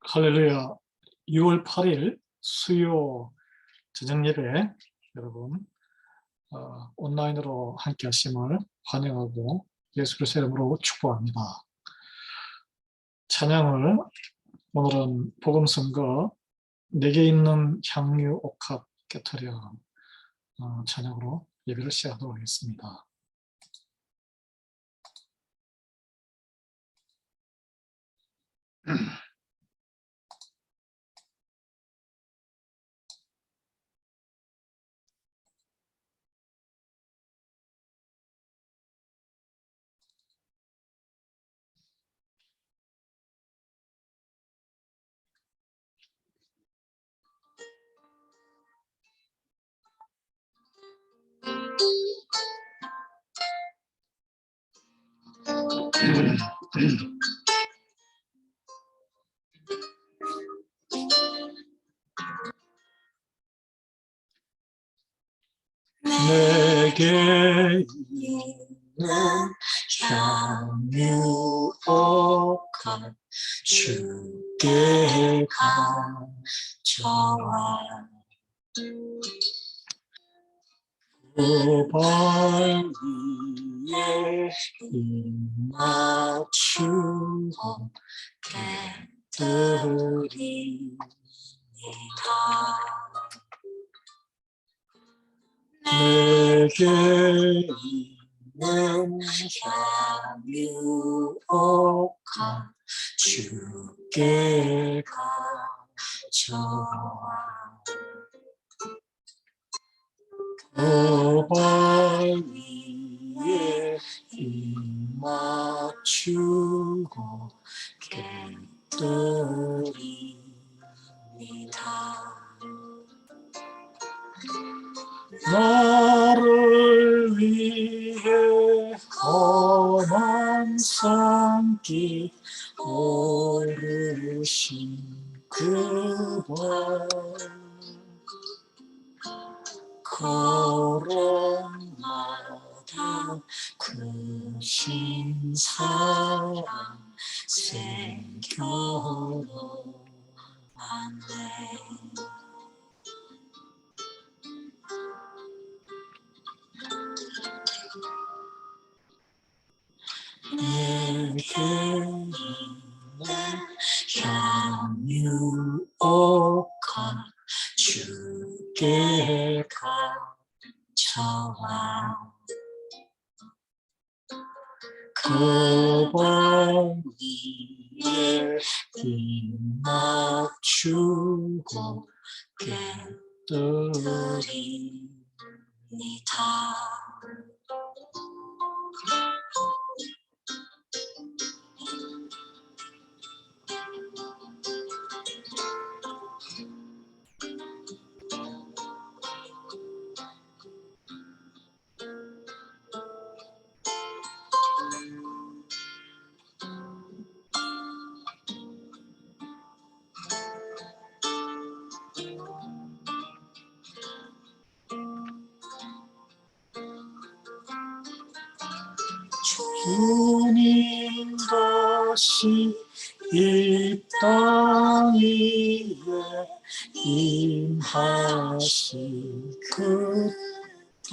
할렐루야. 6월 8일 수요 저녁 예배 여러분 온라인으로 함께 하심을 환영하고 예수 그리스도 이름으로 축복합니다. 찬양을 오늘은 복음성가 내게 있는 향유 옥합 깨트려 찬양으로 예배를 시작하도록 하겠습니다. 내게 있는 향유 옥합 주께 가져와 그 발 위에 입맞추고 깨뜨리니라. 내게 있는 향유 옥합 주께 가져와 그 발 위에 입맞추고 깨뜨리니라. 나를 위해 험한 산길 오르신 그 발 걸음마다 크신 사랑 생겨나네. 내게 있는 향유 옥합 주께 가져와 그 발 위에 입맞추고 깨뜨리니라. 주님 다시 이 땅 위에 임하신 그때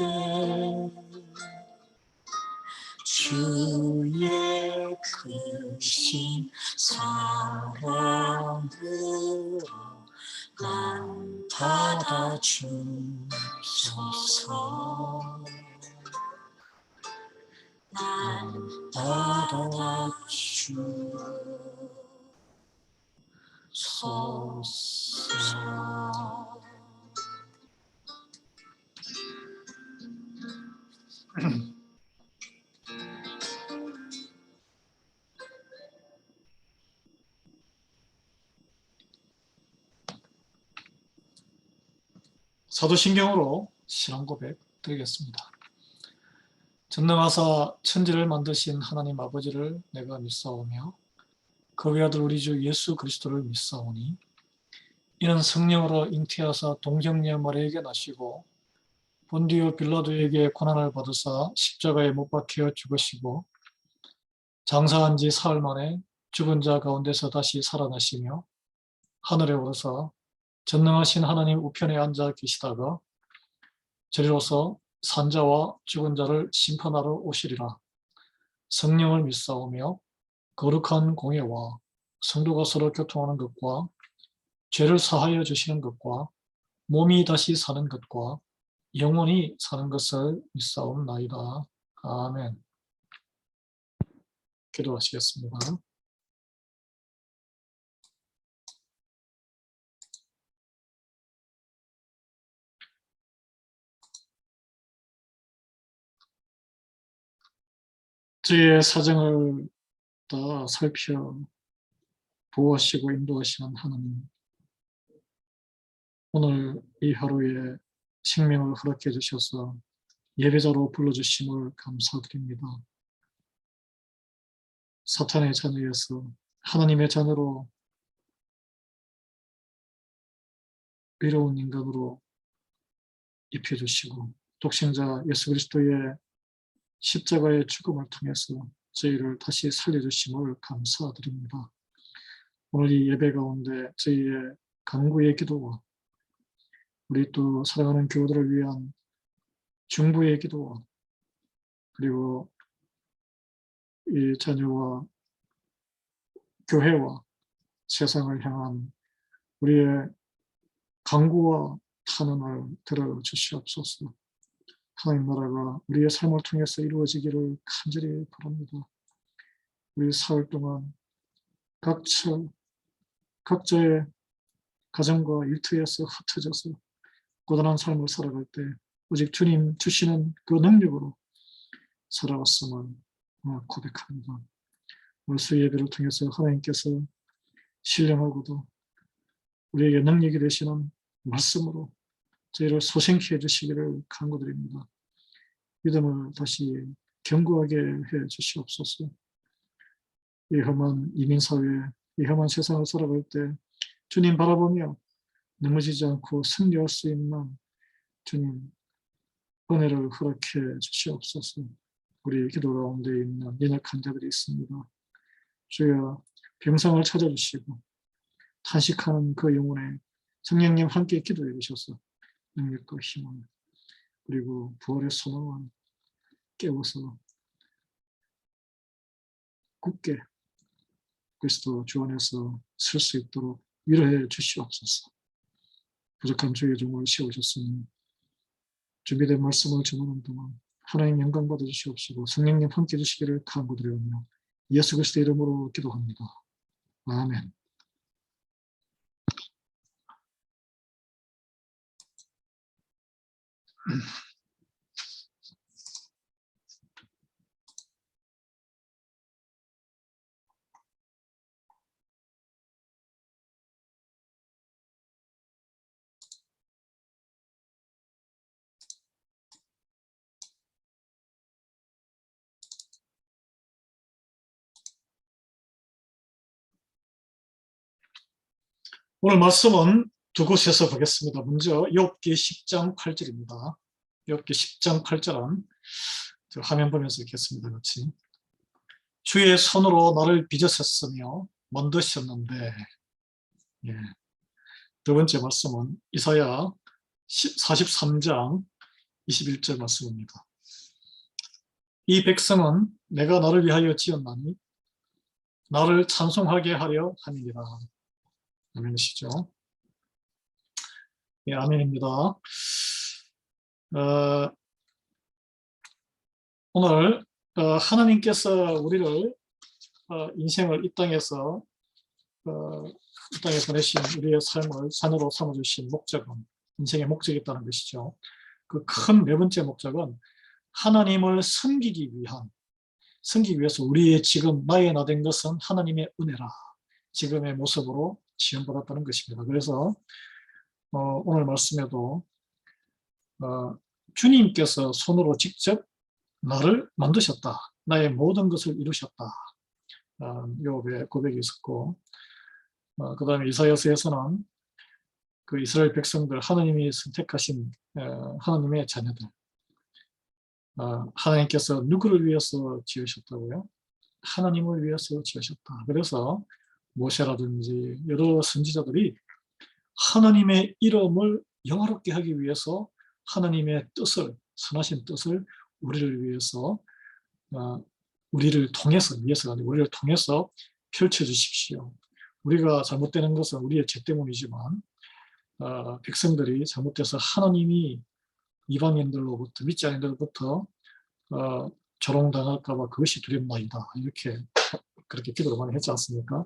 주의 크신 사랑으로 난 받아주소서. 난 받아주소서. 사도신경으로 신앙 고백 드리겠습니다. 전능하사 천지를 만드신 하나님 아버지를 내가 믿사오며 그 외아들 우리 주 예수 그리스도를 믿사오니 이는 성령으로 잉태하사 동정녀 마리아에게 나시고 본디오 빌라도에게 고난을 받으사 십자가에 못 박혀 죽으시고 장사한 지 사흘 만에 죽은 자 가운데서 다시 살아나시며 하늘에 오르사 전능하신 하나님 우편에 앉아 계시다가 저리로서 산자와 죽은 자를 심판하러 오시리라. 성령을 믿사오며 거룩한 공예와 성도가 서로 교통하는 것과 죄를 사하여 주시는 것과 몸이 다시 사는 것과 영원히 사는 것을 믿사옵나이다. 아멘. 기도하시겠습니다. 저희의 사정을 다 살펴 보호하시고 인도하시는 하나님, 오늘 이 하루에 생명을 허락해 주셔서 예배자로 불러주심을 감사드립니다. 사탄의 자녀에서 하나님의 자녀로 외로운 인간으로 입혀주시고 독생자 예수 그리스도의 십자가의 죽음을 통해서 저희를 다시 살려주심을 감사드립니다. 오늘 이 예배 가운데 저희의 간구의 기도와 우리 또 사랑하는 교우들을 위한 중보의 기도와 그리고 이 자녀와 교회와 세상을 향한 우리의 간구와 탄원을 들어주시옵소서. 하나님 나라가 우리의 삶을 통해서 이루어지기를 간절히 바랍니다. 우리 사흘 동안 각자의 가정과 일터에서 흩어져서 고단한 삶을 살아갈 때 오직 주님 주시는 그 능력으로 살아왔음을 고백합니다. 오늘 수 예배를 통해서 하나님께서 신령하고도 우리에게 능력이 되시는 말씀으로 저희를 소생케 해주시기를 간구드립니다. 믿음을 다시 견고하게 해 주시옵소서. 이 험한 이민사회, 이 험한 세상을 살아갈 때 주님 바라보며 넘어지지 않고 승리할 수 있는 주님 은혜를 허락해 주시옵소서. 우리 기도 가운데 있는 연약한 자들이 있습니다. 주여 병상을 찾아주시고 탄식하는 그 영혼에 성령님 함께 기도해 주셔서 능력과 힘을 그리고 부활의 소망을 깨워서 굳게 그리스도 주 안에서 설 수 있도록 위로해 주시옵소서. 부족한 주의 종을 세우셨으니 준비된 말씀을 전하는 동안 하나님 영광 받아주시옵시고 성령님 함께 해주시기를 간구드리오며 예수 그리스도의 이름으로 기도합니다. 아멘. 오늘 말씀은 두 곳에서 보겠습니다. 먼저 욥기 10장 8절입니다. 욥기 10장 8절은 화면 보면서 읽겠습니다. 같이. 주의 손으로 나를 빚으셨으며 만드셨는데. 예. 두 번째 말씀은 이사야 43장 21절 말씀입니다. 이 백성은 내가 나를 위하여 지었나니 나를 찬송하게 하려 함이니라. 아멘이시죠? 예, 아멘입니다. 오늘 하나님께서 우리를 인생을 이 땅에서 보내신 우리의 삶을 산으로 삼아주신 목적은 인생의 목적이 있다는 것이죠. 그 큰 네 번째 목적은 하나님을 섬기기 위해서 우리의 지금 나의 나 된 것은 하나님의 은혜라. 지금의 모습으로 지원받았다는 것입니다. 그래서 오늘 말씀에도 주님께서 손으로 직접 나를 만드셨다. 나의 모든 것을 이루셨다. 욥의 고백이 있었고 그 다음에 이사야서에서는 그 이스라엘 백성들 하나님이 선택하신 하나님의 자녀들 하나님께서 누구를 위해서 지으셨다고요? 하나님을 위해서 지으셨다. 그래서 모세라든지 여러 선지자들이 하나님의 이름을 영화롭게 하기 위해서 하나님의 뜻을, 선하신 뜻을 우리를 위해서, 우리를 통해서, 위해서가 아니고 우리를 통해서 펼쳐주십시오. 우리가 잘못되는 것은 우리의 죄 때문이지만 백성들이 잘못돼서 하나님이 이방인들로부터, 믿지 않은 들로부터 조롱당할까 봐 그것이 두렵나이다. 이렇게 그렇게 기도를 많이 했지 않습니까?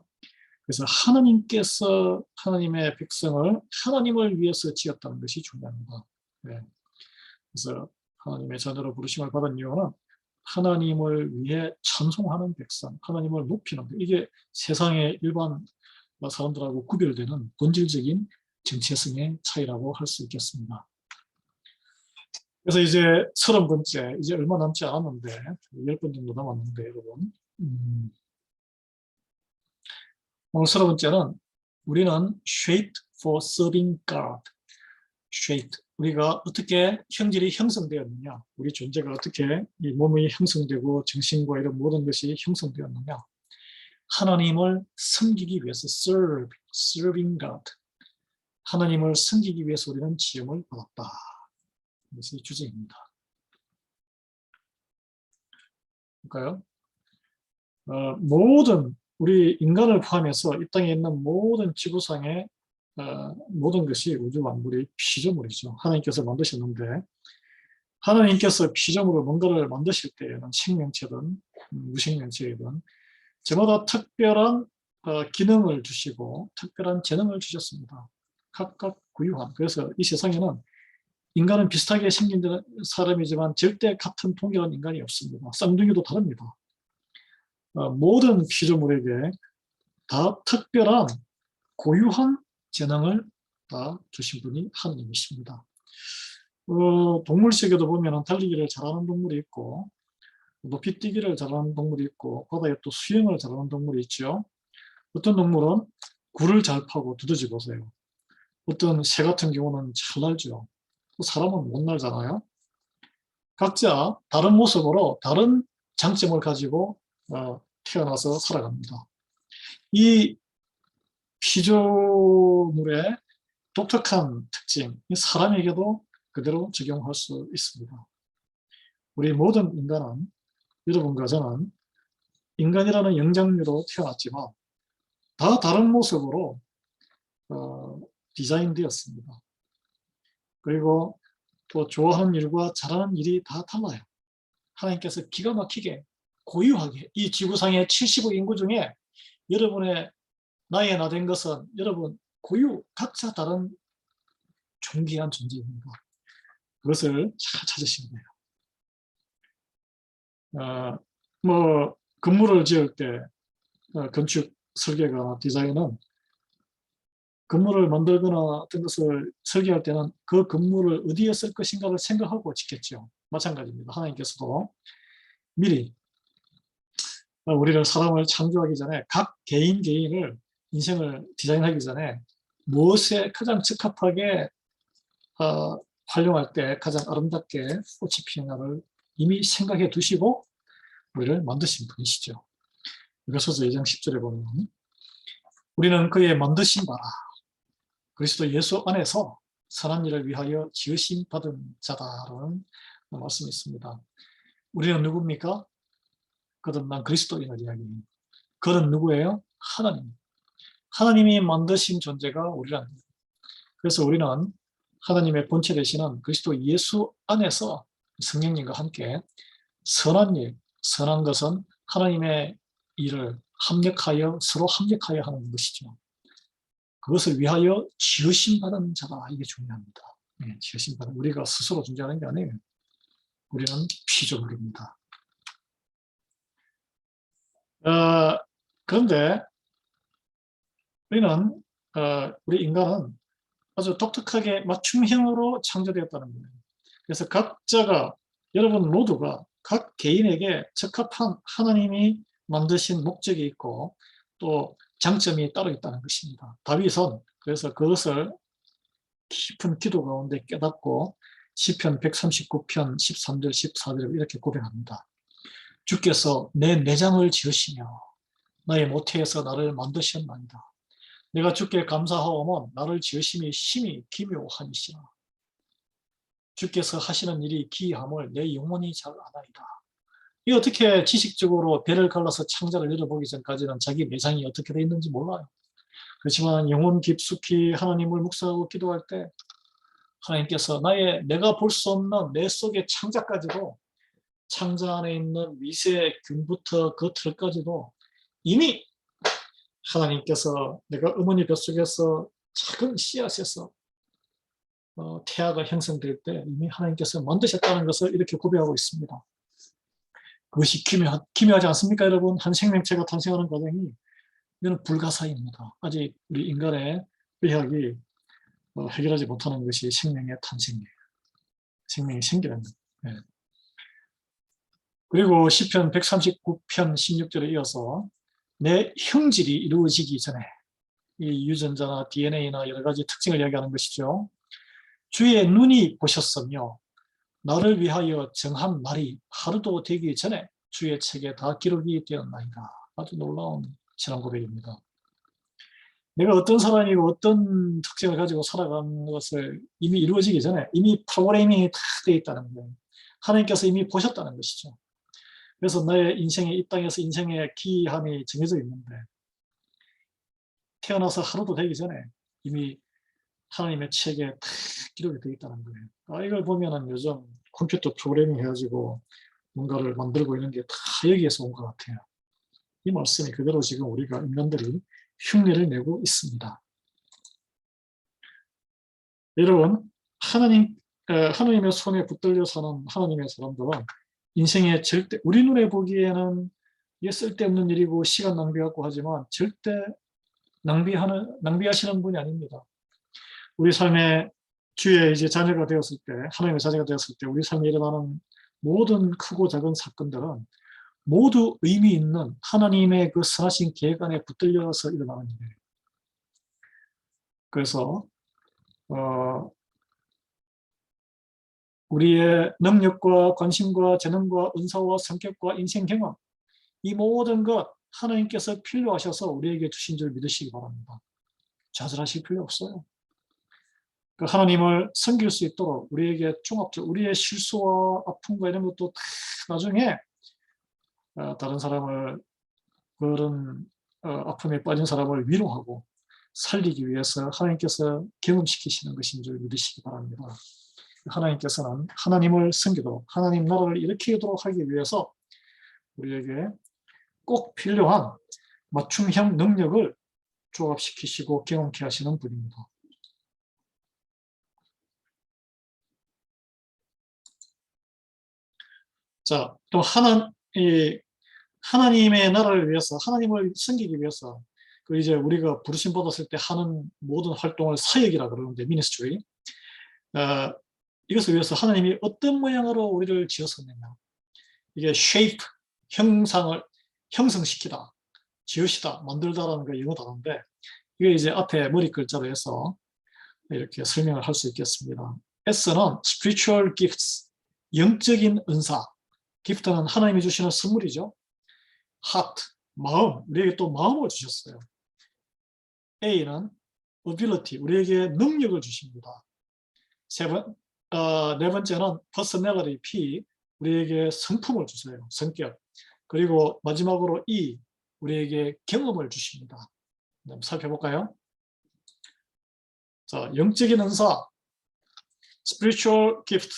그래서 하나님께서 하나님의 백성을 하나님을 위해서 지었다는 것이 중요합니다. 네. 그래서 하나님의 자녀로 부르심을 받은 이유는 하나님을 위해 찬송하는 백성, 하나님을 높이는 것. 이게 세상의 일반 사람들하고 구별되는 본질적인 정체성의 차이라고 할 수 있겠습니다. 그래서 이제 30번째, 이제 얼마 남지 않았는데 10번 정도 남았는데 여러분, 오늘 30번째는 우리는 shaped for serving God. shaped. 우리가 어떻게 형질이 형성되었느냐, 우리 존재가 어떻게 이 몸이 형성되고 정신과 이런 모든 것이 형성되었느냐, 하나님을 섬기기 위해서 serving God. 하나님을 섬기기 위해서 우리는 지음을 받았다. 이것이 주제입니다. 볼까요? 모든 우리 인간을 포함해서 이 땅에 있는 모든 지구상의 모든 것이 우주 만물이 피조물이죠. 하나님께서 만드셨는데 하나님께서 피조물로 뭔가를 만드실 때에는 생명체든 무생명체이든 저마다 특별한 기능을 주시고 특별한 재능을 주셨습니다. 각각 구유한. 그래서 이 세상에는 인간은 비슷하게 생긴 사람이지만 절대 같은 동일한 인간이 없습니다. 쌍둥이도 다릅니다. 모든 피조물에게 다 특별한 고유한 재능을 다 주신 분이 하나님이십니다. 동물 세계도 보면 달리기를 잘하는 동물이 있고 높이뛰기를 잘하는 동물이 있고 바다에 또 수영을 잘하는 동물이 있죠. 어떤 동물은 굴을 잘 파고 두더지 보세요. 어떤 새 같은 경우는 잘 날죠. 사람은 못 날잖아요. 각자 다른 모습으로 다른 장점을 가지고 태어나서 살아갑니다. 이 피조물의 독특한 특징, 사람에게도 그대로 적용할 수 있습니다. 우리 모든 인간은, 여러분과 저는 인간이라는 영장류로 태어났지만 다 다른 모습으로 디자인되었습니다. 그리고 또 좋아하는 일과 잘하는 일이 다 달라요. 하나님께서 기가 막히게 고유하게 이 지구상의 75 인구 중에 여러분의 나이에 나된 것은 여러분 고유 각자 다른 존귀한 존재입니다. 그것을 잘 찾으시면 돼요. 건물을 지을 때 건축 설계가나 디자인은 건물을 만들거나 어떤 것을 설계할 때는 그 건물을 어디에 쓸 것인가를 생각하고 짓겠죠. 마찬가지입니다. 하나님께서도 미리 우리를 사람을 창조하기 전에 각 개인을 인생을 디자인하기 전에 무엇에 가장 적합하게 활용할 때 가장 아름답게 꽃이 피는가를 이미 생각해 두시고 우리를 만드신 분이시죠. 에베소서 2장 10절에 보면 우리는 그의 만드신 바라 그리스도 예수 안에서 선한 일을 위하여 지으심 받은 자다라는 말씀이 있습니다. 우리는 누굽니까? 거듭난 그리스도인을 이야기합니다. 그는 누구예요? 하나님. 하나님이 만드신 존재가 우리랍니다. 그래서 우리는 하나님의 본체 되시는 그리스도 예수 안에서 성령님과 함께 선한 일, 선한 것은 하나님의 일을 합력하여 서로 합력하여 하는 것이죠. 그것을 위하여 지으심 받은 자가 이게 중요합니다. 네, 지으심 받은 우리가 스스로 존재하는 게 아니에요. 우리는 피조물입니다. 그런데 우리는 우리 인간은 아주 독특하게 맞춤형으로 창조되었다는 거예요. 그래서 각자가 여러분 모두가 각 개인에게 적합한 하나님이 만드신 목적이 있고 또 장점이 따로 있다는 것입니다. 다윗은 그래서 그것을 깊은 기도 가운데 깨닫고 시편 139편 13절 14절 이렇게 고백합니다. 주께서 내 내장을 지으시며 나의 모태에서 나를 만드셨나이다. 내가 주께 감사하오면 나를 지으심이 심히 기묘하니시라. 주께서 하시는 일이 기이함을 내 영혼이 잘 아나이다. 이 어떻게 지식적으로 배를 갈라서 창자를 열어보기 전까지는 자기 내장이 어떻게 되어 있는지 몰라요. 그렇지만 영혼 깊숙이 하나님을 묵상하고 기도할 때 하나님께서 내가 볼 수 없는 내 속의 창자까지도, 창자 안에 있는 미세균부터 그 털까지도 이미 하나님께서 내가 어머니 뱃속에서 작은 씨앗에서 태아가 형성될 때 이미 하나님께서 만드셨다는 것을 이렇게 고백하고 있습니다. 그것이 기묘하지 않습니까, 여러분? 한 생명체가 탄생하는 과정이 이거는 불가사의입니다. 아직 우리 인간의 의학이 해결하지 못하는 것이 생명의 탄생이에요. 생명이 생기는 것. 네. 그리고 시편 139편 16절에 이어서 내 형질이 이루어지기 전에, 이 유전자나 DNA나 여러 가지 특징을 이야기하는 것이죠. 주의 눈이 보셨으며 나를 위하여 정한 날이 하루도 되기 전에 주의 책에 다 기록이 되었나이다. 아주 놀라운 신앙 고백입니다. 내가 어떤 사람이고 어떤 특징을 가지고 살아가는 것을 이미 이루어지기 전에 이미 프로그래밍이 다 되어 있다는 거예요. 하나님께서 이미 보셨다는 것이죠. 그래서 나의 인생에, 이 땅에서 인생의 기한이 정해져 있는데 태어나서 하루도 되기 전에 이미 하나님의 책에 다 기록이 되어 있다는 거예요. 이걸 보면은 요즘 컴퓨터 프로그래밍 해가지고 뭔가를 만들고 있는 게 다 여기에서 온 것 같아요. 이 말씀이 그대로 지금 우리가 인간들이 흉내를 내고 있습니다. 여러분, 하나님의 손에 붙들려 사는 하나님의 사람들은 인생의 절대, 우리 눈에 보기에는 이게 쓸데없는 일이고 시간 낭비 같고 하지만 절대 낭비하시는 분이 아닙니다. 우리 삶의 주의 이제 자녀가 되었을 때, 하나님의 자녀가 되었을 때 우리 삶에 일어나는 모든 크고 작은 사건들은 모두 의미 있는 하나님의 그 선하신 계획 안에 붙들려서 일어나는 일이에요. 그래서 우리의 능력과 관심과 재능과 은사와 성격과 인생 경험, 이 모든 것 하나님께서 필요하셔서 우리에게 주신 줄 믿으시기 바랍니다. 좌절하실 필요 없어요. 그 하나님을 섬길 수 있도록 우리에게 종합적, 우리의 실수와 아픔과 이런 것도 다 나중에 다른 사람을, 그런 아픔에 빠진 사람을 위로하고 살리기 위해서 하나님께서 경험시키시는 것인 줄 믿으시기 바랍니다. 하나님께서는 하나님을 섬기도록, 하나님 나라를 일으키도록 하기 위해서 우리에게 꼭 필요한 맞춤형 능력을 조합시키시고 경험케 하시는 분입니다. 자, 또 하나님의 나라를 위해서, 하나님을 섬기기 위해서, 그 이제 우리가 부르심 받았을 때 하는 모든 활동을 사역이라 그러는데, 미니스트리. 이것을 위해서 하나님이 어떤 모양으로 우리를 지었었느냐. 이게 shape, 형성시키다, 지으시다, 만들다라는 게 영어 단어인데, 이게 이제 앞에 머리 글자로 해서 이렇게 설명을 할 수 있겠습니다. S는 spiritual gifts, 영적인 은사. 기프트는 하나님이 주시는 선물이죠. heart, 마음, 우리에게 또 마음을 주셨어요. A는 ability, 우리에게 능력을 주십니다. 네 번째는 personality, P, 우리에게 성품을 주세요. 성격. 그리고 마지막으로 E, 우리에게 경험을 주십니다. 한번 살펴볼까요? 자, 영적인 은사, spiritual gift,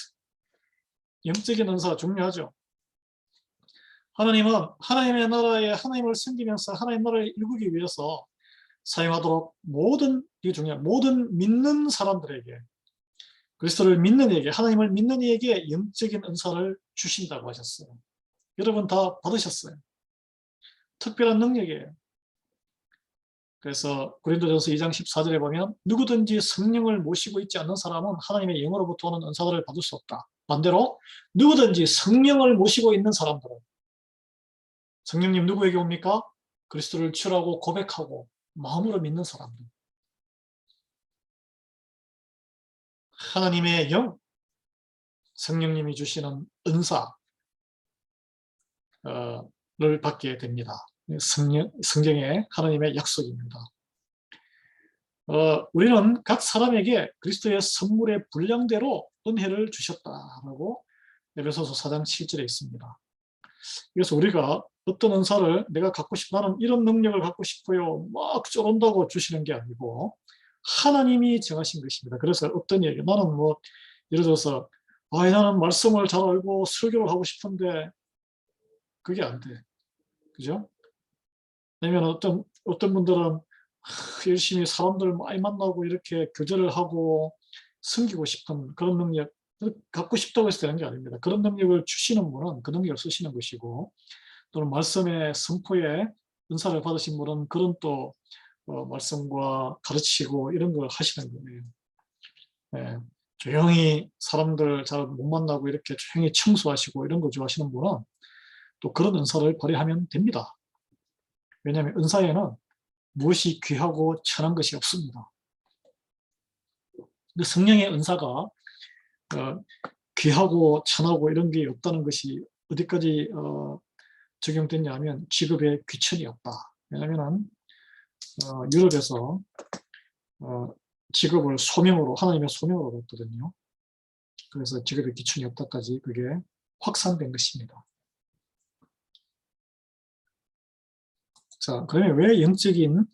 영적인 은사 중요하죠. 하나님은 하나님의 나라에 하나님을 섬기면서 하나님 나라를 이루기 위해서 사용하도록 이게 중요해요. 모든 믿는 사람들에게, 그리스도를 믿는 이에게, 하나님을 믿는 이에게 영적인 은사를 주신다고 하셨어요. 여러분 다 받으셨어요. 특별한 능력이에요. 그래서 고린도전서 2장 14절에 보면 누구든지 성령을 모시고 있지 않는 사람은 하나님의 영으로부터 오는 은사들을 받을 수 없다. 반대로 누구든지 성령을 모시고 있는 사람들은, 성령님 누구에게 옵니까? 그리스도를 주라고 고백하고 마음으로 믿는 사람들. 하나님의 영, 성령님이 주시는 은사를 받게 됩니다. 성경의 하나님의 약속입니다. 우리는 각 사람에게 그리스도의 선물의 분량대로 은혜를 주셨다라고 에베소서 4장 7절에 있습니다. 그래서 우리가 어떤 은사를 내가 갖고 싶어, 나는 이런 능력을 갖고 싶어요, 막 쫄은다고 주시는 게 아니고 하나님이 정하신 것입니다. 그래서 어떤 얘기, 나는 뭐 예를 들어서 나는 말씀을 잘 알고 설교를 하고 싶은데 그게 안 돼. 그죠? 아니면 어떤 분들은 열심히 사람들 많이 만나고 이렇게 교제를 하고 섬기고 싶은 그런 능력 갖고 싶다고 해서 되는 게 아닙니다. 그런 능력을 주시는 분은 그 능력을 쓰시는 것이고, 또는 말씀의 선포에 은사를 받으신 분은 그런 또 말씀과 가르치고 이런 걸 하시는 거예요. 예, 조용히 사람들 잘 못 만나고 이렇게 조용히 청소하시고 이런 거 좋아하시는 분은 또 그런 은사를 발휘하면 됩니다. 왜냐하면 은사에는 무엇이 귀하고 천한 것이 없습니다. 근데 성령의 은사가 귀하고 천하고 이런 게 없다는 것이 어디까지 적용됐냐 하면 직업에 귀천이 없다. 왜냐하면 유럽에서 직업을 소명으로, 하나님의 소명으로 봤거든요. 그래서 직업에 귀천이 없다까지 그게 확산된 것입니다. 자, 그러면 왜 영적인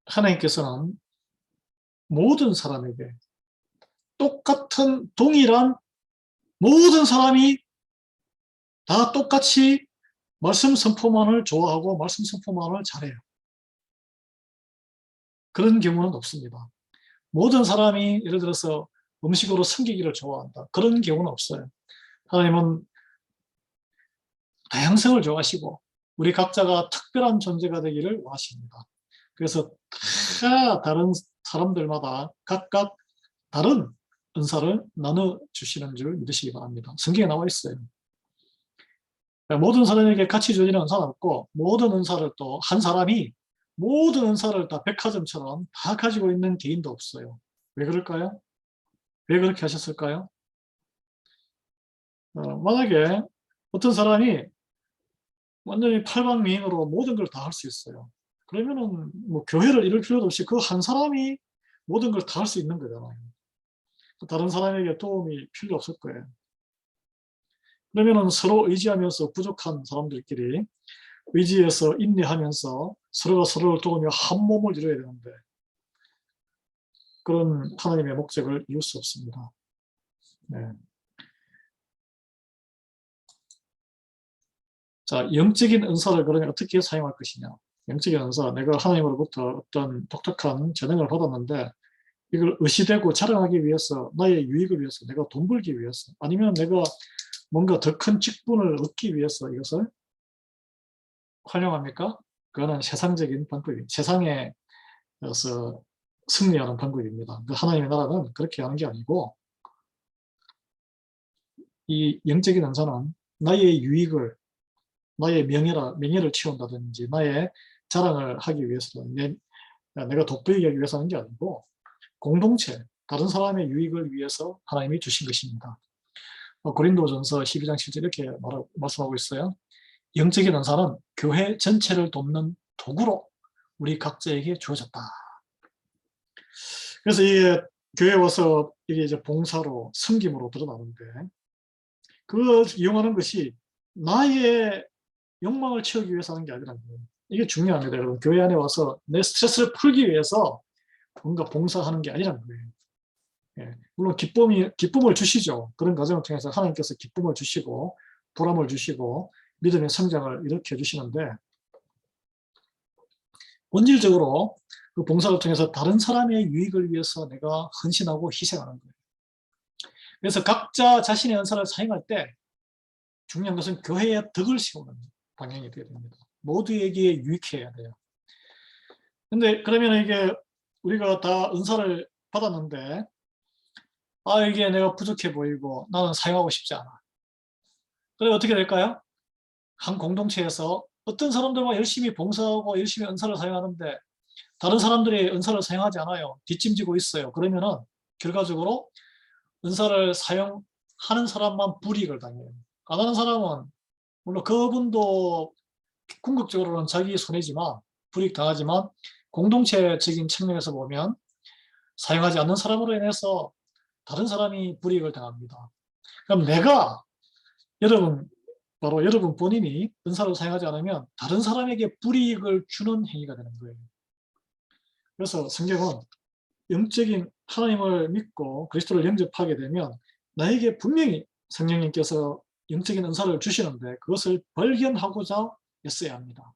하나님께서는 모든 사람에게 똑같은 동일한 모든 사람이 다 똑같이 말씀 선포만을 좋아하고 말씀 선포만을 잘해요. 그런 경우는 없습니다. 모든 사람이 예를 들어서 음식으로 섬기기를 좋아한다. 그런 경우는 없어요. 하나님은 다양성을 좋아하시고 우리 각자가 특별한 존재가 되기를 원하십니다. 그래서 다 다른 사람들마다 각각 다른 은사를 나눠주시는 줄 믿으시기 바랍니다. 성경에 나와 있어요. 모든 사람에게 같이 주어지는 은사는 없고, 모든 은사를 또 한 사람이 모든 은사를 다 백화점처럼 다 가지고 있는 개인도 없어요. 왜 그럴까요? 왜 그렇게 하셨을까요? 만약에 어떤 사람이 완전히 팔방미인으로 모든 걸 다 할 수 있어요. 그러면은 뭐 교회를 이룰 필요도 없이 그 한 사람이 모든 걸 다 할 수 있는 거잖아요. 다른 사람에게 도움이 필요 없을 거예요. 그러면은 서로 의지하면서 부족한 사람들끼리 의지해서 인내하면서 서로가 서로를 도우며 한 몸을 이루어야 되는데 그런 하나님의 목적을 이룰 수 없습니다. 네. 자, 영적인 은사를 그러면 어떻게 사용할 것이냐? 영적인 은사, 내가 하나님으로부터 어떤 독특한 재능을 받았는데 이걸 의시되고 자랑하기 위해서, 나의 유익을 위해서, 내가 돈 벌기 위해서, 아니면 내가 뭔가 더 큰 직분을 얻기 위해서 이것을 활용합니까? 그거는 세상적인 방법입니다. 세상에서 승리하는 방법입니다. 하나님의 나라는 그렇게 하는 게 아니고, 이 영적인 은사는 나의 유익을, 나의 명예를 채운다든지 나의 자랑을 하기 위해서, 내가 돋보이게 하기 위해서 하는 게 아니고 공동체, 다른 사람의 유익을 위해서 하나님이 주신 것입니다. 고린도전서 12장 7절 이렇게 말씀하고 있어요. 영적인 은사는 교회 전체를 돕는 도구로 우리 각자에게 주어졌다. 그래서 이게 교회에 와서 이게 이제 봉사로, 섬김으로 드러나는데, 그걸 이용하는 것이 나의 욕망을 채우기 위해서 하는 게 아니라는 거예요. 이게 중요합니다, 여러분. 교회 안에 와서 내 스트레스를 풀기 위해서 뭔가 봉사하는 게 아니라는 거예요. 예, 물론 기쁨을 주시죠. 그런 과정을 통해서 하나님께서 기쁨을 주시고 보람을 주시고 믿음의 성장을 일으켜 주시는데, 본질적으로 그 봉사를 통해서 다른 사람의 유익을 위해서 내가 헌신하고 희생하는 거예요. 그래서 각자 자신의 은사를 사용할 때 중요한 것은 교회의 덕을 세우는 방향이 되어야 됩니다. 모두에게 유익해야 돼요. 근데 그러면 이게 우리가 다 은사를 받았는데 이게 내가 부족해 보이고 나는 사용하고 싶지 않아. 그럼 어떻게 될까요? 한 공동체에서 어떤 사람들만 열심히 봉사하고 열심히 은사를 사용하는데 다른 사람들이 은사를 사용하지 않아요. 뒷짐지고 있어요. 그러면은 결과적으로 은사를 사용하는 하는 사람만 불이익을 당해요. 안 하는 사람은 물론 그분도 궁극적으로는 자기 손해지만 불이익 당하지만 공동체적인 측면에서 보면 사용하지 않는 사람으로 인해서 다른 사람이 불이익을 당합니다. 그럼 내가 바로 여러분 본인이 은사를 사용하지 않으면 다른 사람에게 불이익을 주는 행위가 되는 거예요. 그래서 성경은 영적인 하나님을 믿고 그리스도를 영접하게 되면 나에게 분명히 성령님께서 영적인 은사를 주시는데 그것을 발견하고자 애써야 합니다.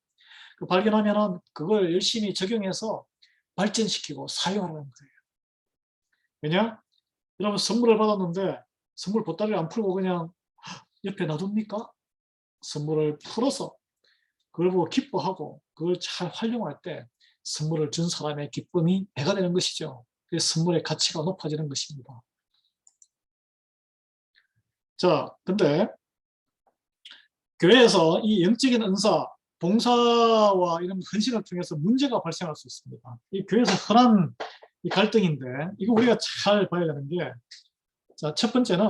그 발견하면은 그걸 열심히 적용해서 발전시키고 사용하는 거예요. 왜냐? 여러분 선물을 받았는데 선물 보따리를 안 풀고 그냥 옆에 놔둡니까? 선물을 풀어서 그걸 보고 기뻐하고 그걸 잘 활용할 때 선물을 준 사람의 기쁨이 배가 되는 것이죠. 그래서 선물의 가치가 높아지는 것입니다. 자, 근데 교회에서 이 영적인 은사, 봉사와 이런 헌신을 통해서 문제가 발생할 수 있습니다. 이 교회에서 흔한 이 갈등인데 이거 우리가 잘 봐야 되는 게, 자, 첫 번째는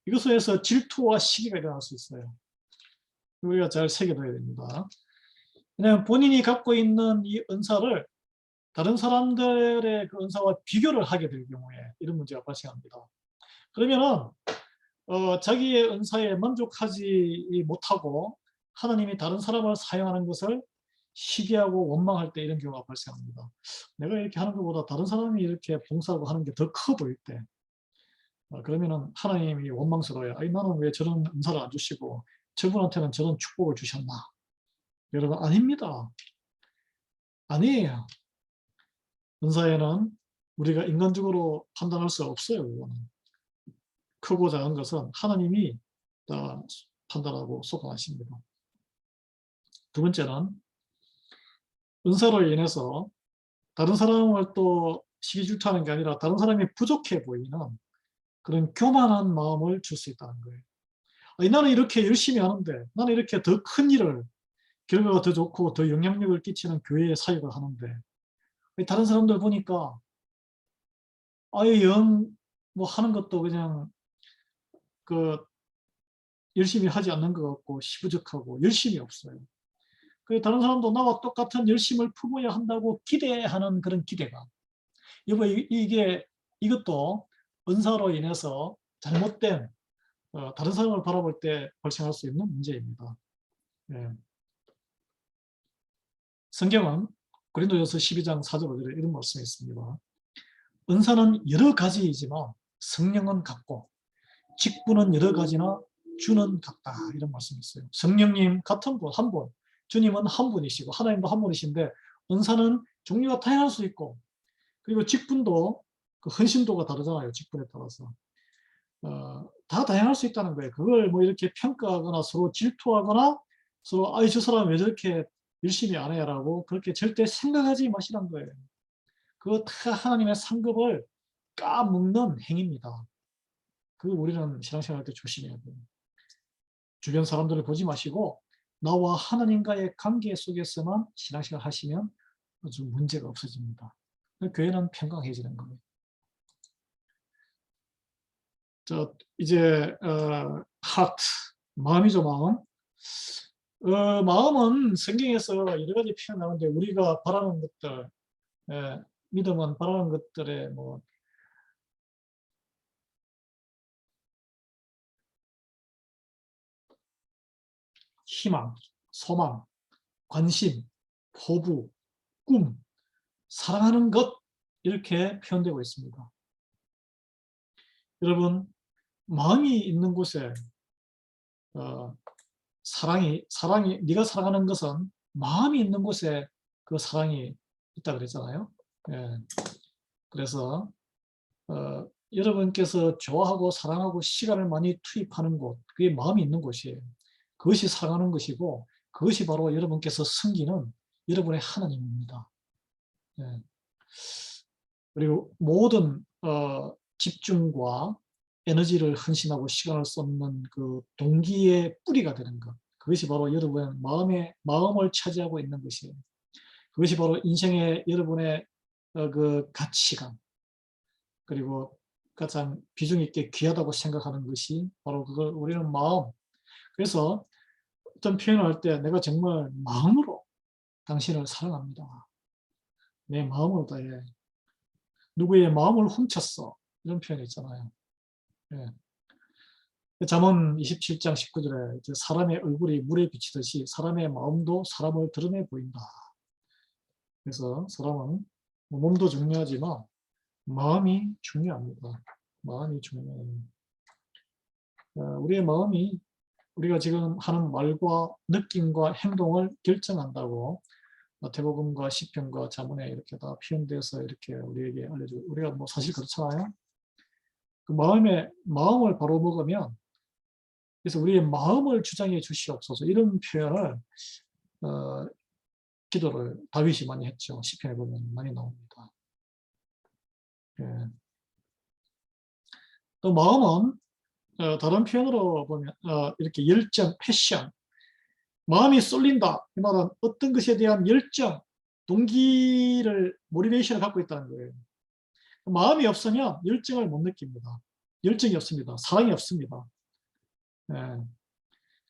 이것에서 질투와 시기가 일어날 수 있어요. 우리가 잘 새겨둬야 됩니다. 왜냐하면 본인이 갖고 있는 이 은사를 다른 사람들의 그 은사와 비교를 하게 될 경우에 이런 문제가 발생합니다. 그러면은 자기의 은사에 만족하지 못하고 하나님이 다른 사람을 사용하는 것을 시기하고 원망할 때 이런 경우가 발생합니다. 내가 이렇게 하는 것보다 다른 사람이 이렇게 봉사하고 하는 게 더 커 보일 때 그러면은 하나님이 원망스러워요. 아니, 나는 왜 저런 은사를 안 주시고 저분한테는 저런 축복을 주셨나? 여러분, 아닙니다. 아니에요. 은사에는 우리가 인간적으로 판단할 수 없어요. 그거는. 크고 작은 것은 하나님이 다 판단하고 속하십니다. 두 번째는 은사로 인해서 다른 사람을 또 시기 질투하는 게 아니라 다른 사람이 부족해 보이는 그런 교만한 마음을 줄 수 있다는 거예요. 아니, 나는 이렇게 열심히 하는데, 나는 이렇게 더 큰 일을, 결과가 더 좋고 더 영향력을 끼치는 교회의 사역을 하는데 다른 사람들 보니까 아예 뭐 하는 것도 그냥 그 열심히 하지 않는 것 같고 시부적하고 열심이 없어요. 다른 사람도 나와 똑같은 열심을 품어야 한다고 기대하는 그런 기대감. 이것도 은사로 인해서 잘못된 다른 사람을 바라볼 때 발생할 수 있는 문제입니다. 예. 성경은 고린도전서 12장 4절 5절에 이런 말씀이 있습니다. 은사는 여러 가지이지만 성령은 같고 직분은 여러 가지나 주는 같다, 이런 말씀이 있어요. 성령님 같은 분, 한 분, 주님은 한 분이시고 하나님도 한 분이신데 은사는 종류가 다양할 수 있고 그리고 직분도 그 헌신도가 다르잖아요. 직분에 따라서 다 다양할 수 있다는 거예요. 그걸 뭐 이렇게 평가하거나 서로 질투하거나 서로 아이 저 사람 왜 저렇게 열심히 안 해라고 그렇게 절대 생각하지 마시라는 거예요. 그거 다 하나님의 상급을 까먹는 행위입니다. 그거 우리는 신앙생활 할 때 조심해야 돼요. 주변 사람들을 보지 마시고 나와 하나님과의 관계 속에서만 신앙생활 하시면 아주 문제가 없어집니다. 교회는 평강해지는 거예요. 자, 이제 하트, 마음이죠, 마음. 마음은 성경에서 여러 가지 표현 나오는데 우리가 바라는 것들, 믿음은 바라는 것들에 뭐 희망, 소망, 관심, 포부, 꿈, 사랑하는 것, 이렇게 표현되고 있습니다. 여러분, 마음이 있는 곳에 사랑이 네가 사랑하는 것은 마음이 있는 곳에 그 사랑이 있다 그랬잖아요. 예. 그래서 여러분께서 좋아하고 사랑하고 시간을 많이 투입하는 곳, 그게 마음이 있는 곳이에요. 그것이 사랑하는 것이고 그것이 바로 여러분께서 섬기는 여러분의 하나님입니다. 예. 그리고 모든 집중과 에너지를 헌신하고 시간을 쏟는 그 동기의 뿌리가 되는 것, 그것이 바로 여러분의 마음을 차지하고 있는 것이에요. 그것이 바로 인생의 여러분의 그 가치관, 그리고 가장 비중 있게 귀하다고 생각하는 것이 바로 그걸 우리는 마음. 그래서 어떤 표현을 할 때 내가 정말 마음으로 당신을 사랑합니다. 내 마음을 다해. 누구의 마음을 훔쳤어. 이런 표현이 있잖아요. 예. 잠언 27장 19절에 사람의 얼굴이 물에 비치듯이 사람의 마음도 사람을 드러내 보인다. 그래서 사람은 몸도 중요하지만 마음이 중요합니다. 마음이 중요해요. 우리의 마음이 우리가 지금 하는 말과 느낌과 행동을 결정한다고 마태복음과 시편과 잠언에 이렇게 다 표현돼서 이렇게 우리에게 알려주고, 우리가 뭐 사실 그렇잖아요. 그 마음을 바로 먹으면, 그래서 우리의 마음을 주장해 주시옵소서, 이런 표현을 기도를 다윗이 많이 했죠. 시편에 보면 많이 나옵니다. 예. 또 마음은 다른 표현으로 보면 이렇게 열정, 패션, 마음이 쏠린다. 이 말은 어떤 것에 대한 열정, 동기를, 모티베이션을 갖고 있다는 거예요. 마음이 없으면 열정을 못 느낍니다. 열정이 없습니다. 사랑이 없습니다. 예.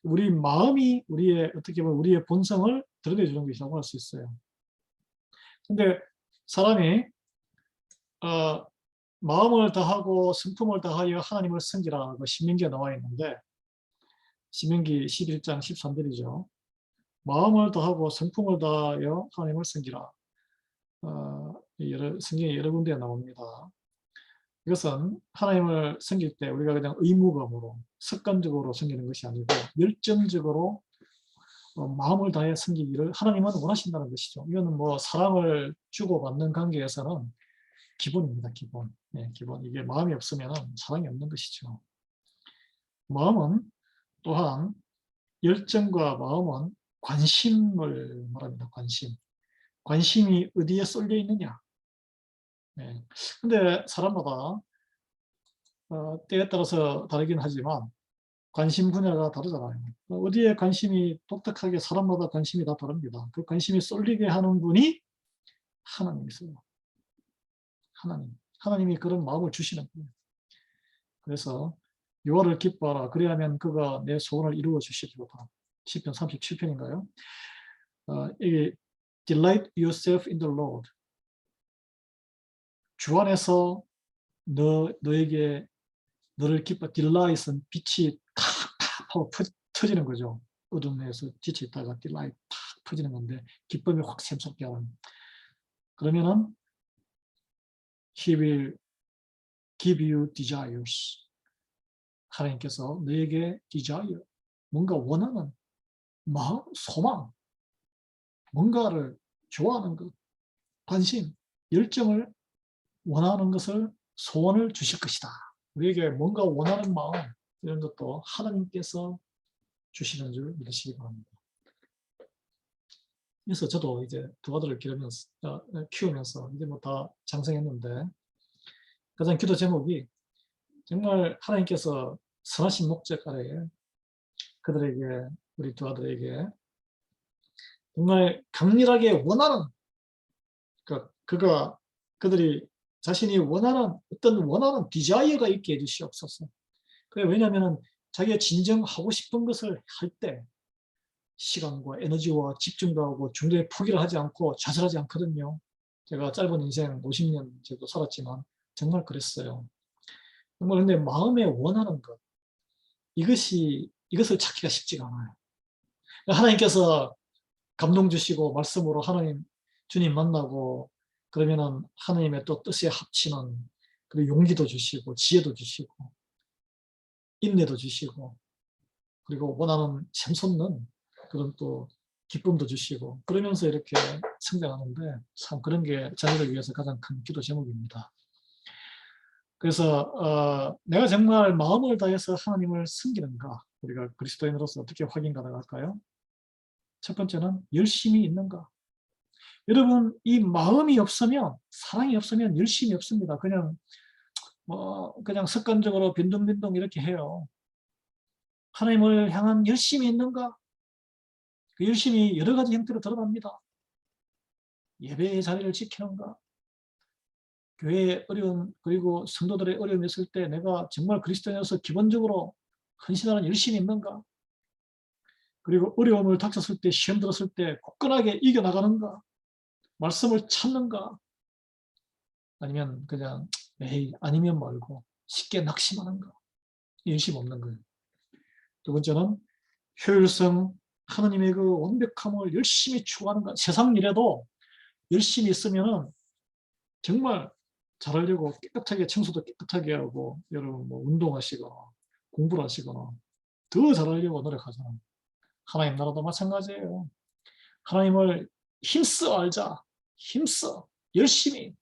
우리 마음이 우리의, 어떻게 보면 우리의 본성을 드러내주는 것이라고 할 수 있어요. 근데 사람이 마음을 다하고 성품을 다하여 하나님을 섬기라고 신명기에 나와 있는데, 신명기 11장 13절이죠. 마음을 다하고 성품을 다하여 하나님을 섬기라. 성경에 여러 군데 나옵니다. 이것은 하나님을 섬길 때 우리가 그냥 의무감으로 습관적으로 섬기는 것이 아니고 열정적으로 마음을 다해 섬기기를 하나님은 원하신다는 것이죠. 이거는 뭐 사랑을 주고받는 관계에서는 기본입니다. 기본. 네, 기본. 이게 마음이 없으면 사랑이 없는 것이죠. 마음은 또한, 열정과 마음은 관심을 말합니다. 관심. 관심이 어디에 쏠려 있느냐. 네. 근데 사람마다 때에 따라서 다르긴 하지만 관심 분야가 다르잖아요. 어디에 관심이 독특하게, 사람마다 관심이 다 다릅니다. 그 관심이 쏠리게 하는 분이 하나님이세요. 하나님이 그런 마음을 주시는 거예요. 그래서 여호와를 기뻐하라. 그래야면 그가 내 소원을 이루어 주시리로다. 시편 37편인가요? 이게 delight yourself in the Lord. 주 안에서 너에게 너를 기뻐. delight은 빛이 탁탁 하고 터지는 거죠. 어둠에서 빛이 있다가 delight 탁 터지는 건데, 기쁨이 확 샘솟게 하는. 그러면은 He will give you desires. 하나님께서 너에게 desire, 뭔가 원하는 마음, 소망, 뭔가를 좋아하는 것, 관심, 열정을 원하는 것을, 소원을 주실 것이다. 우리에게 뭔가 원하는 마음, 이런 것도 하나님께서 주시는 줄 믿으시기 바랍니다. 그래서 저도 이제 두 아들을 키우면서 이제 뭐 다 장성했는데, 가장 기도 제목이 정말 하나님께서 선하신 목적 아래에 그들에게, 우리 두 아들에게 정말 강렬하게 원하는, 그들이 자신이 원하는 어떤 원하는 디자이어가 있게 해주시옵소서. 그래, 왜냐하면 자기가 진정 하고 싶은 것을 할 때 시간과 에너지와 집중도 하고 중도에 포기를 하지 않고 좌절하지 않거든요. 제가 짧은 인생 50년 정도 살았지만 정말 그랬어요. 정말. 근데 마음에 원하는 것, 이것을 찾기가 쉽지가 않아요. 하나님께서 감동 주시고 말씀으로 주님 만나고 그러면은 하나님의 또 뜻에 합치는, 그리고 용기도 주시고 지혜도 주시고 인내도 주시고, 그리고 원하는 샘솟는 그런 또 기쁨도 주시고, 그러면서 이렇게 성장하는데, 참 그런 게 자녀를 위해서 가장 큰 기도 제목입니다. 그래서 내가 정말 마음을 다해서 하나님을 섬기는가, 우리가 그리스도인으로서 어떻게 확인 가능할까요? 첫 번째는 열심히 있는가. 여러분, 이 마음이 없으면, 사랑이 없으면 열심이 없습니다. 그냥 습관적으로 빈둥빈둥 이렇게 해요. 하나님을 향한 열심이 있는가? 그 열심이 여러 가지 형태로 드러납니다. 예배의 자리를 지키는가? 교회의 어려움 그리고 성도들의 어려움이 있을 때 내가 정말 그리스도인으로서 기본적으로 헌신하는 열심이 있는가? 그리고 어려움을 닥쳤을 때 시험 들었을 때 굳건하게 이겨나가는가? 말씀을 찾는가? 아니면 그냥 에이 아니면 말고 쉽게 낙심하는가? 열심 없는 거예요. 두 번째는 효율성, 하나님의 그 완벽함을 열심히 추구하는가? 세상 일에도 열심히 있으면은 정말 잘하려고 깨끗하게 청소도 깨끗하게 하고 여러분 뭐 운동하시거나 공부를 하시거나 더 잘하려고 노력하잖아요. 하나님 나라도 마찬가지예요. 하나님을 힘써 알자. 힘써 열심히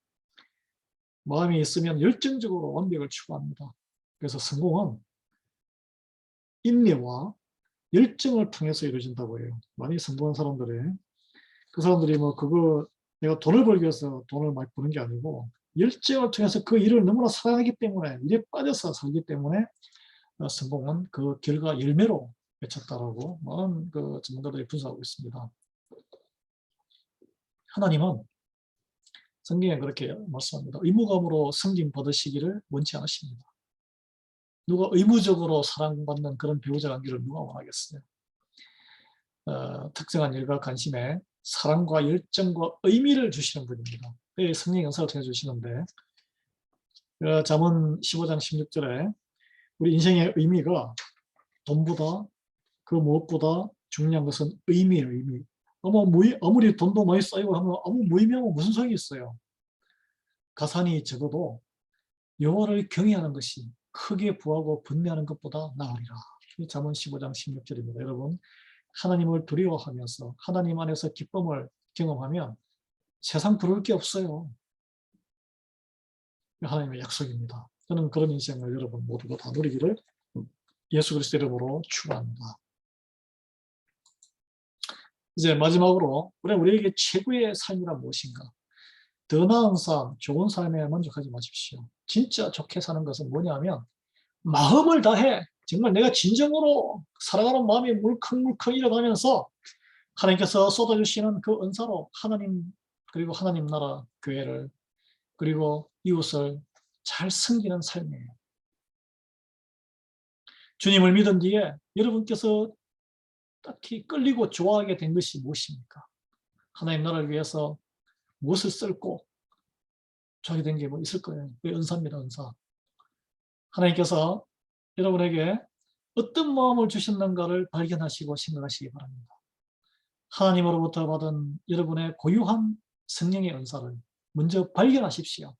마음이 있으면 열정적으로 완벽을 추구합니다. 그래서 성공은 인내와 열정을 통해서 이루어진다고 해요. 많이 성공한 사람들의 그 사람들이 뭐 그거 내가 돈을 벌기 위해서 돈을 많이 버는 게 아니고 열정을 통해서 그 일을 너무나 사랑하기 때문에 일에 빠져서 살기 때문에 성공은 그 결과 열매로 맺혔다라고 많은 그 전문가들이 분석하고 있습니다. 하나님은 성경에 그렇게 말씀합니다. 의무감으로 섬김 받으시기를 원치 않으십니다. 누가 의무적으로 사랑받는 그런 배우자 관계를 누가 원하겠어요? 특정한 일과 관심에 사랑과 열정과 의미를 주시는 분입니다. 성령 연사를 통해 주시는데 잠언 15장 16절에 우리 인생의 의미가 돈보다 그 무엇보다 중요한 것은 의미예요. 의미. 아무리 돈도 많이 쌓이고 하면 아무 무의미하면 무슨 소용이 있어요. 가산이 적어도 여호와를 경외하는 것이 크게 부하고 번뇌하는 것보다 나으리라. 이 잠언 15장 16절입니다. 여러분 하나님을 두려워하면서 하나님 안에서 기쁨을 경험하면 세상 부러울 게 없어요. 하나님의 약속입니다. 저는 그런 인생을 여러분 모두가 다 누리기를 예수 그리스도 이름으로 축원합니다. 이제 마지막으로 우리에게 최고의 삶이란 무엇인가? 더 나은 삶, 좋은 삶에 만족하지 마십시오. 진짜 좋게 사는 것은 뭐냐면 마음을 다해 정말 내가 진정으로 살아가는 마음이 물컹물컹 일어나면서 하나님께서 쏟아주시는 그 은사로 하나님 그리고 하나님 나라 교회를 그리고 이웃을 잘 섬기는 삶이에요. 주님을 믿은 뒤에 여러분께서 딱히 끌리고 좋아하게 된 것이 무엇입니까? 하나님 나라를 위해서 무엇을 썰고 좋아하게 된 게 뭐 있을 거예요. 그 은사입니다. 은사. 하나님께서 여러분에게 어떤 마음을 주셨는가를 발견하시고 생각하시기 바랍니다. 하나님으로부터 받은 여러분의 고유한 성령의 은사를 먼저 발견하십시오.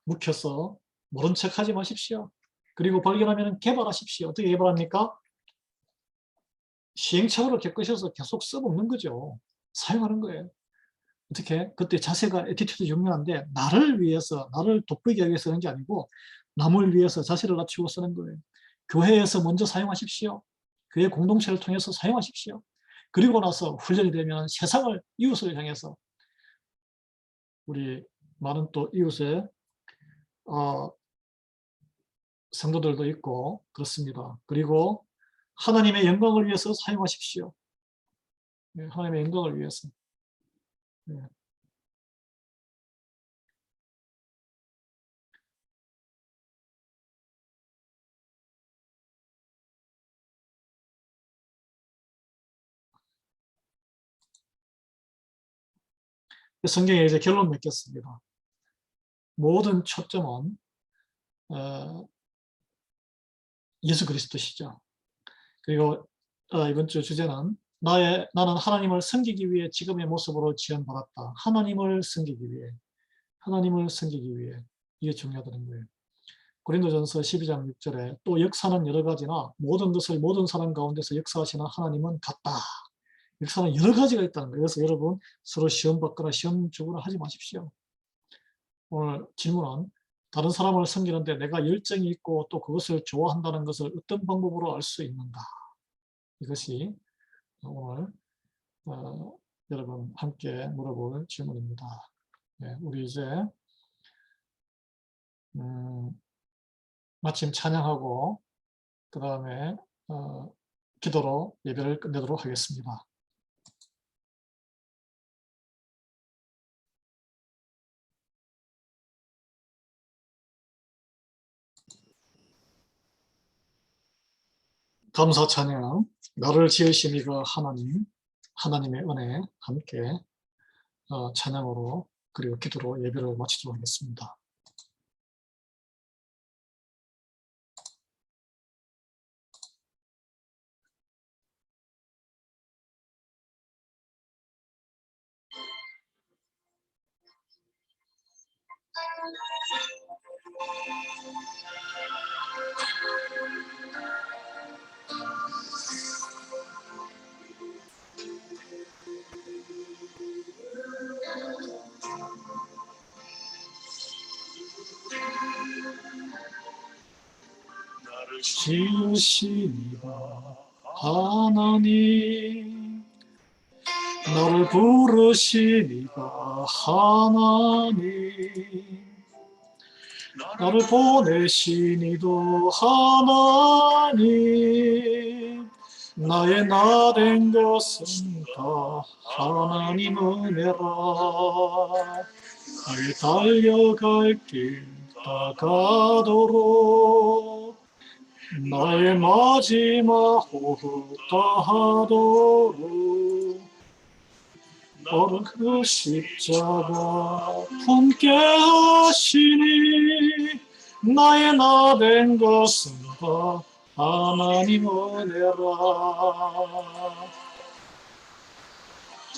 묵혀서 모른 척하지 마십시오. 그리고 발견하면 개발하십시오. 어떻게 개발합니까? 시행착오를 겪으셔서 계속 써먹는 거죠. 사용하는 거예요. 어떻게? 그때 자세가 애티튜드 중요한데 나를 위해서, 나를 돋보이게 하기 위해서 하는 게 아니고 남을 위해서 자세를 낮추고 쓰는 거예요. 교회에서 먼저 사용하십시오. 교회 공동체를 통해서 사용하십시오. 그리고 나서 훈련이 되면 세상을, 이웃을 향해서 우리 많은 또 이웃의 성도들도 있고 그렇습니다. 그리고 하나님의 영광을 위해서 사용하십시오. 네, 하나님의 영광을 위해서. 네. 성경에 이제 결론 맺겠습니다. 모든 초점은 예수 그리스도시죠. 그리고 이번 주 주제는 나는 하나님을 섬기기 위해 지금의 모습으로 지원받았다. 하나님을 섬기기 위해, 하나님을 섬기기 위해. 이게 중요하다는 거예요. 고린도전서 12장 6절에 또 역사는 여러 가지나 모든 것을 모든 사람 가운데서 역사하시는 하나님은 같다. 역사는 여러 가지가 있다는 거예요. 그래서 여러분 서로 시험 받거나 시험 주거나 하지 마십시오. 오늘 질문은 다른 사람을 섬기는데 내가 열정이 있고 또 그것을 좋아한다는 것을 어떤 방법으로 알 수 있는가? 이것이 오늘 여러분 함께 물어볼 질문입니다. 네, 우리 이제 마침 찬양하고 그 다음에 기도로 예배를 끝내도록 하겠습니다. 감사 찬양, 나를 지으신 이가 하나님, 하나님의 은혜 함께 찬양으로 그리고 기도로 예배를 마치도록 하겠습니다. 나를 지으신 이가 하나님, 나를 부르신 이가 하나님, 나를 보내신 이도 하나님, 나의 나 된 것은 다 하나님 은혜라. 나의 달려갈 길 다가도록, 나의 마지막 호흡 다하도록, 너를 그 십자가 품게 하시니, 나의 나 된 것은 다 하나님 은혜라.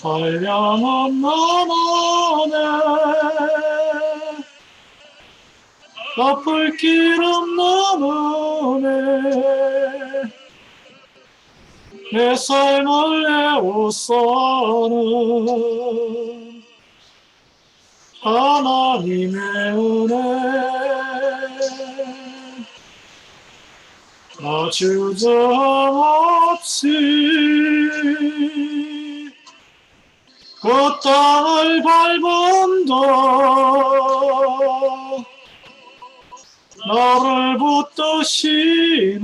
한량은 나만의 갚을 길 없는 은혜, 내 삶을 내오사는 하나님의 은혜. 나 주저없이 그 땅을 밟은다, 나를 붙드시는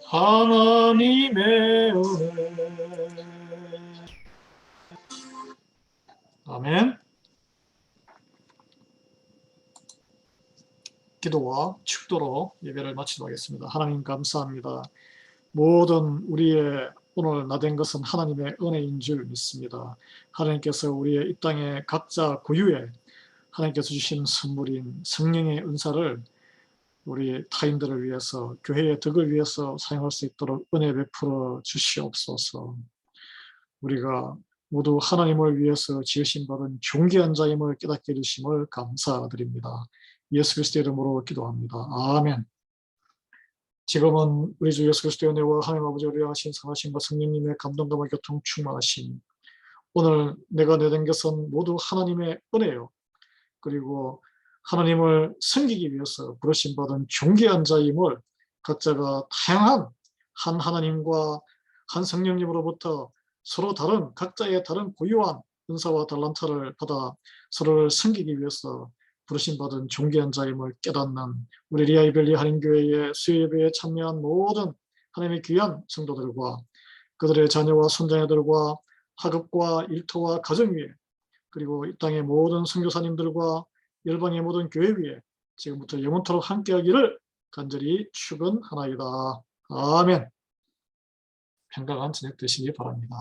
하나님의 은혜. 아멘. 기도와 축도로 예배를 마치도록 하겠습니다. 하나님 감사합니다. 모든 우리의 오늘 나된 것은 하나님의 은혜인 줄 믿습니다. 하나님께서 우리의 이 땅의 각자 고유의 하나님께서 주신 선물인 성령의 은사를 우리 타인들을 위해서, 교회의 덕을 위해서 사용할 수 있도록 은혜 베풀어 주시옵소서. 우리가 모두 하나님을 위해서 지으신 받은 존귀한 자임을 깨닫게 해주심을 감사드립니다. 예수 그리스도의 이름으로 기도합니다. 아멘. 지금은 우리 주 예수 그리스도의 은혜와 하나님 아버지의 위하신 선하심과 성령님의 감동감과 교통 충만하심, 오늘 내가 내된 것은 모두 하나님의 은혜요, 그리고 하나님을 섬기기 위해서 부르심 받은 존귀한 자임을 각자가 다양한 한 하나님과 한 성령님으로부터 서로 다른 각자의 다른 고유한 은사와 달란트를 받아 서로를 섬기기 위해서 부르심 받은 존귀한 자임을 깨닫는 우리 리아이벨리 한인교회의 수요예배에 참여한 모든 하나님의 귀한 성도들과 그들의 자녀와 손자녀들과 학업과 일터와 가정 위에, 그리고 이 땅의 모든 선교사님들과 열방의 모든 교회 위에 지금부터 영원토록 함께하기를 간절히 축원하나이다. 아멘. 평강한 저녁 되시기 바랍니다.